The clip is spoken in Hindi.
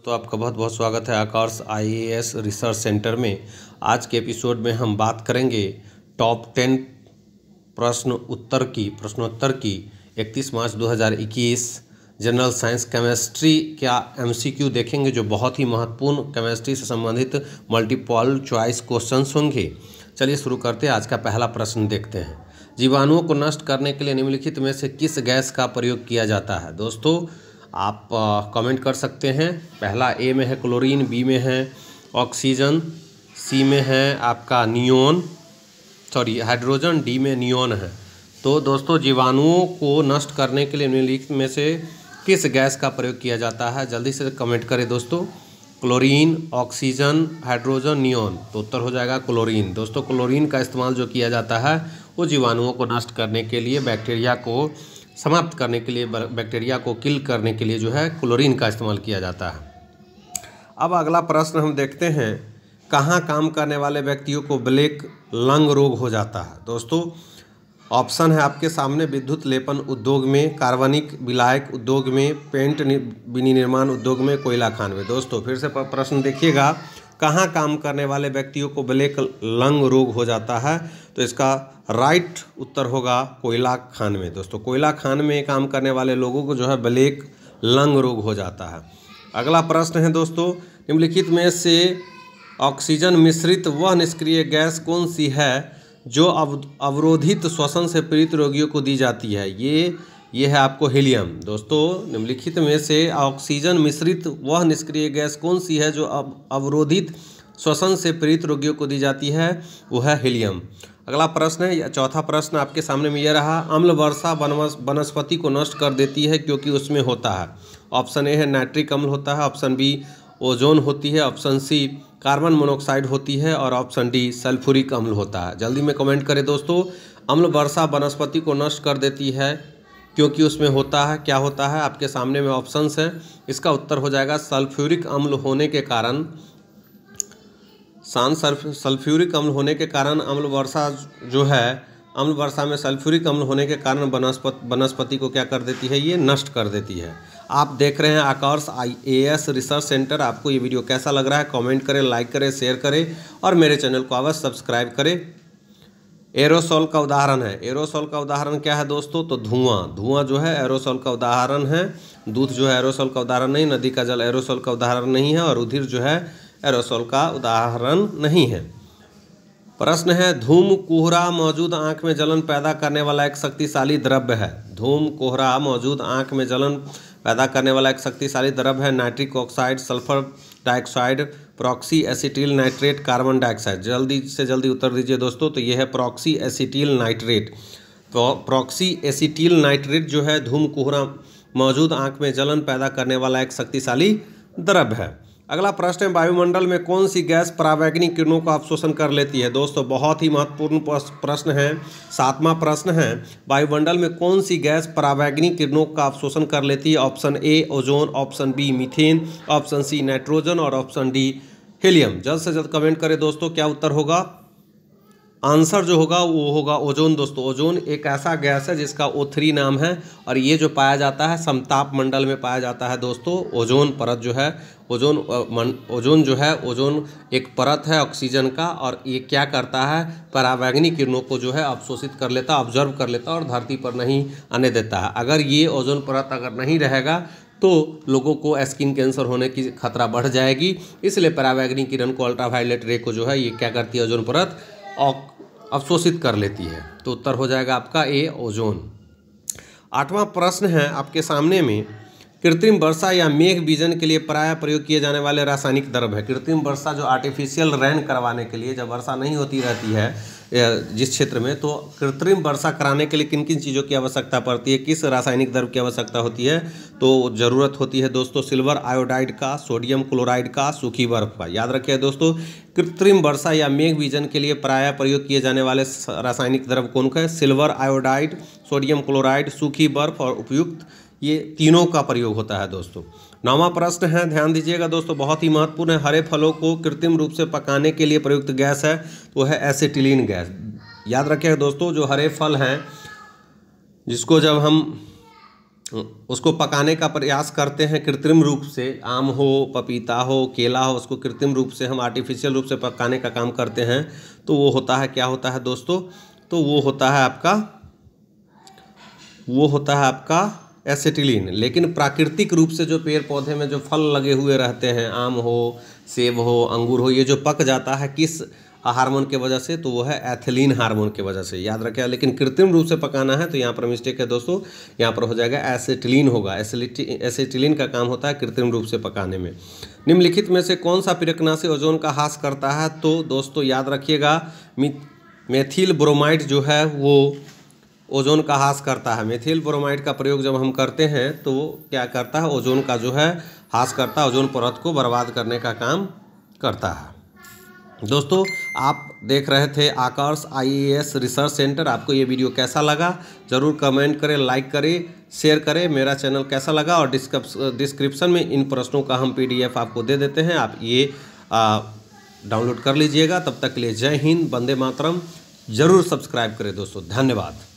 दोस्तों, आपका बहुत बहुत स्वागत है आकाश आईएएस रिसर्च सेंटर में। आज के एपिसोड में हम बात करेंगे टॉप 10 प्रश्नोत्तर की 31 मार्च 2021 जनरल साइंस केमिस्ट्री क्या एमसीक्यू देखेंगे, जो बहुत ही महत्वपूर्ण केमिस्ट्री से संबंधित मल्टीपल चॉइस क्वेश्चंस होंगे। चलिए शुरू करते हैं। आज का पहला प्रश्न देखते हैं। जीवाणुओं को नष्ट करने के लिए निम्नलिखित में से किस गैस का प्रयोग किया जाता है? दोस्तों, आप कमेंट कर सकते हैं। पहला ए में है क्लोरीन, बी में है ऑक्सीजन, सी में है आपका हाइड्रोजन, डी में नियोन है। तो दोस्तों, जीवाणुओं को नष्ट करने के लिए निम्नलिखित में से किस गैस का प्रयोग किया जाता है? जल्दी से कमेंट करें दोस्तों। Chlorine, oxygen, hydrogen, neon. तो उत्तर हो जाएगा क्लोरीन। दोस्तों, क्लोरीन का इस्तेमाल जो किया जाता है वो जीवाणुओं को नष्ट करने के लिए, बैक्टीरिया को समाप्त करने के लिए, बैक्टीरिया को किल करने के लिए जो है क्लोरीन का इस्तेमाल किया जाता है। अब अगला प्रश्न हम देखते हैं। कहाँ काम करने वाले व्यक्तियों को ब्लैक लंग रोग हो जाता है? दोस्तों, ऑप्शन है आपके सामने। विद्युत लेपन उद्योग में, कार्बनिक विलायक उद्योग में, पेंट विनिर्माण उद्योग में, कोयला खान में। दोस्तों फिर से प्रश्न देखिएगा। कहाँ काम करने वाले व्यक्तियों को ब्लैक लंग रोग हो जाता है? तो इसका राइट उत्तर होगा कोयला खान में। दोस्तों, कोयला खान में काम करने वाले लोगों को जो है ब्लैक लंग रोग हो जाता है। अगला प्रश्न है दोस्तों, निम्नलिखित में से ऑक्सीजन मिश्रित वह निष्क्रिय गैस कौन सी है जो अवरोधित श्वसन से पीड़ित रोगियों को दी जाती है? ये है आपको हीलियम। दोस्तों, निम्नलिखित में से ऑक्सीजन मिश्रित वह निष्क्रिय गैस कौन सी है जो अवरोधित श्वसन से पीड़ित रोगियों को दी जाती है? वो है हीलियम। अगला प्रश्न है, चौथा प्रश्न आपके सामने में यह रहा। अम्ल वर्षा वनस्पति को नष्ट कर देती है क्योंकि उसमें होता है। ऑप्शन ए है नाइट्रिक अम्ल होता है, ऑप्शन बी ओजोन होती है, ऑप्शन सी कार्बन मोनोऑक्साइड होती है और ऑप्शन डी सल्फ्यूरिक अम्ल होता है। जल्दी में कमेंट करें दोस्तों। अम्ल वर्षा वनस्पति को नष्ट कर देती है क्योंकि उसमें होता है। क्या होता है? आपके सामने में ऑप्शंस हैं। इसका उत्तर हो जाएगा सल्फ्यूरिक अम्ल होने के कारण। सल्फ्यूरिक अम्ल होने के कारण अम्ल वर्षा जो है, अम्ल वर्षा में सल्फ्यूरिक अम्ल होने के कारण वनस्पति को क्या कर देती है? ये नष्ट कर देती है। आप देख रहे हैं आकाश आईएएस रिसर्च सेंटर। आपको ये वीडियो कैसा लग रहा है? कमेंट करें, लाइक करें, शेयर करें और मेरे चैनल को अवश्य सब्सक्राइब करें। एरोसोल का उदाहरण है। एरोसोल का उदाहरण क्या है दोस्तों? तो धुआं जो है एरोसोल का उदाहरण है। दूध जो है एरोसोल का उदाहरण नहीं, नदी का जल एरोसोल का उदाहरण नहीं है और रुधिर जो है एरोसोल का उदाहरण नहीं है। प्रश्न है, धूम कोहरा मौजूद आंख में जलन पैदा करने वाला एक शक्तिशाली द्रव्य है। धूम कोहरा मौजूद आंख में जलन पैदा करने वाला एक शक्तिशाली द्रव्य है। Nitric oxide, sulphur dioxide, proxy acetyl nitrate, carbon dioxide. जल्दी से जल्दी उत्तर दीजिए दोस्तों। तो यह है प्रॉक्सी एसिटिल नाइट्रेट। तो प्रॉक्सी एसिटिल नाइट्रेट जो है धूम कोहरा मौजूद आंख में जलन पैदा करने वाला एक शक्तिशाली द्रव्य है। अगला प्रश्न है, वायुमंडल में कौन सी गैस परावैंगनी किरणों का अवशोषण कर लेती है? दोस्तों, बहुत ही महत्वपूर्ण प्रश्न है। सातवां प्रश्न है, वायुमंडल में कौन सी गैस परावैंगनी किरणों का अवशोषण कर लेती है? Option A ozone, option B methane, option C nitrogen और ऑप्शन डी हीलियम। जल्द से जल्द कमेंट करें दोस्तों, क्या उत्तर होगा? आंसर जो होगा वो होगा ओजोन। दोस्तों, ओजोन एक ऐसा गैस है जिसका O3 नाम है और ये जो पाया जाता है समताप मंडल में पाया जाता है। दोस्तों, ओजोन परत जो है, ओजोन एक परत है ऑक्सीजन का और ये क्या करता है? परावैंगनी किरणों को जो है अवशोषित कर लेता, ऑब्जर्व कर लेता और धरती पर नहीं आने देता है। अगर ये ओजोन परत अगर नहीं रहेगा तो लोगों को स्किन कैंसर होने की खतरा बढ़ जाएगी। इसलिए परावैंगनी किरण को, अल्ट्रावायलेट रे को जो है ये क्या करती है? ओजोन परत अवशोषित कर लेती है। तो उत्तर हो जाएगा आपका ए ओजोन। आठवां प्रश्न है आपके सामने में, कृत्रिम वर्षा या मेघ बीजन के लिए प्रायः प्रयोग किए जाने वाले रासायनिक द्रव्य है। कृत्रिम वर्षा जो आर्टिफिशियल रेन करवाने के लिए, जब वर्षा नहीं होती रहती है जिस क्षेत्र में, तो कृत्रिम वर्षा कराने के लिए किन किन चीज़ों की आवश्यकता पड़ती है? किस रासायनिक द्रव्य की आवश्यकता होती है? तो ज़रूरत होती है दोस्तों सिल्वर आयोडाइड का, सोडियम क्लोराइड का, सूखी बर्फ का। याद रखिए दोस्तों, कृत्रिम वर्षा या मेघ बीजन के लिए प्रायः प्रयोग किए जाने वाले रासायनिक द्रव्य कौन का है? सिल्वर आयोडाइड, सोडियम क्लोराइड, सूखी बर्फ और उपयुक्त, ये तीनों का प्रयोग होता है दोस्तों। नौवां प्रश्न है, ध्यान दीजिएगा दोस्तों, बहुत ही महत्वपूर्ण है। हरे फलों को कृत्रिम रूप से पकाने के लिए प्रयुक्त गैस है, वो है एसिटिलीन गैस। याद रखिएगा दोस्तों, जो हरे फल हैं जिसको जब हम उसको पकाने का प्रयास करते हैं कृत्रिम रूप से, आम हो, पपीता हो, केला हो, उसको कृत्रिम रूप से हम आर्टिफिशियल रूप से पकाने का काम करते हैं, तो वो होता है, क्या होता है दोस्तों, तो वो होता है आपका एसिटिलीन। लेकिन प्राकृतिक रूप से जो पेड़ पौधे में जो फल लगे हुए रहते हैं, आम हो, सेब हो, अंगूर हो, ये जो पक जाता है किस हार्मोन के वजह से, तो वो है एथिलीन हार्मोन के वजह से, याद रखें। लेकिन कृत्रिम रूप से पकाना है तो यहाँ पर मिस्टेक है दोस्तों, यहाँ पर हो जाएगा एसिटिलीन होगा। एसिटिलीन का काम होता है कृत्रिम रूप से पकाने में। निम्नलिखित में से कौन सा प्रेरकनाशी ओजोन का ह्रास करता है, तो दोस्तों याद रखिएगा मेथिल ब्रोमाइड जो है वो ओजोन का ह्रास करता है। मेथिल ब्रोमाइड का प्रयोग जब हम करते हैं तो वो क्या करता है, ओजोन का जो है ह्रास करता है, ओजोन परत को बर्बाद करने का काम करता है। दोस्तों आप देख रहे थे आकर्ष IAS रिसर्च सेंटर। आपको ये वीडियो कैसा लगा ज़रूर कमेंट करें, लाइक करें, शेयर करें। मेरा चैनल कैसा लगा, और डिस्क्रिप्शन में इन प्रश्नों का हम PDF आपको दे देते हैं, आप ये डाउनलोड कर लीजिएगा। तब तक के लिए जय हिंद, वंदे मातरम। ज़रूर सब्सक्राइब करें दोस्तों, धन्यवाद।